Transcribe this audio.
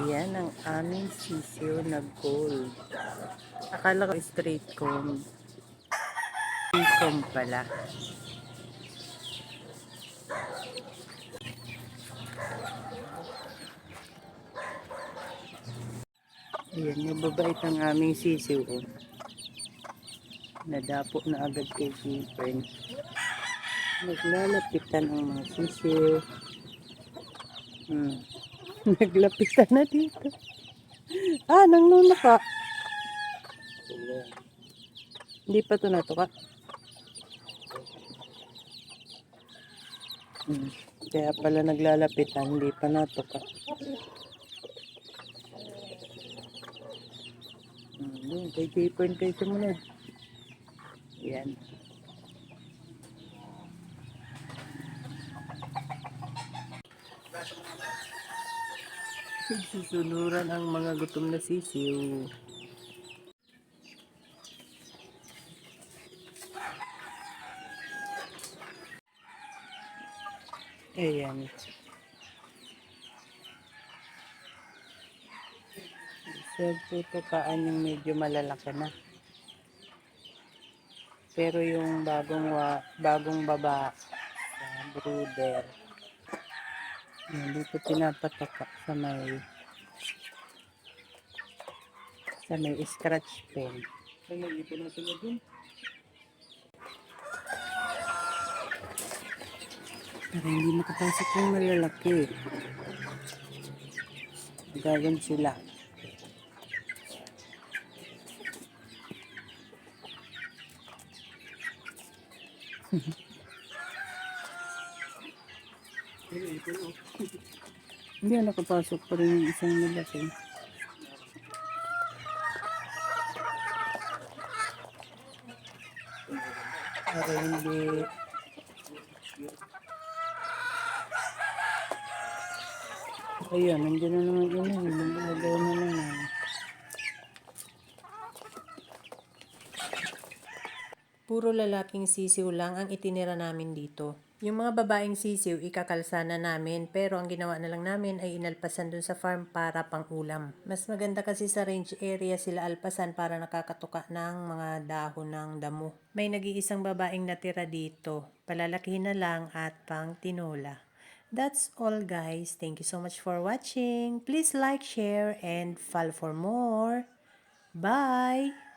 Yan ang aming sisiyo na gold. Akala ko straight comb. Comb pala. Ayan, mababait ang aming sisiyo. Nadapo na agad kay Kipern. Naglalapitan ang mga sisiyo. Naglapitan na dito. Nangnuna ka. Hindi pa ito natuka. Kaya pala naglalapitan, hindi pa natuka. Kay Kipern kayo sumunod. Yan. Susunuran ang mga gutom na sisiw. Ayan. Tutukaan yung medyo malalaki na. Pero yung bagong baba sa brooder, dito pinapataka sa may scratch pen. Para hindi makapasok yung malalaki. Gagan sila. Hindi nakapasok pa rin yung isang malaki. Para hindi ayan, nandiyan na naman yun. Nagagawa na naman. Puro lalaking sisiw lang ang itinira namin dito. Yung mga babaeng sisiw, ikakalsa na namin, pero ang ginawa na lang namin ay inalpasan dun sa farm para pang ulam. Mas maganda kasi sa range area sila alpasan para nakakatuka ng mga dahon ng damo. May nag-iisang babaeng natira dito, palalakihin na lang at pang tinola. That's all guys. Thank you so much for watching. Please like, share, and follow for more. Bye!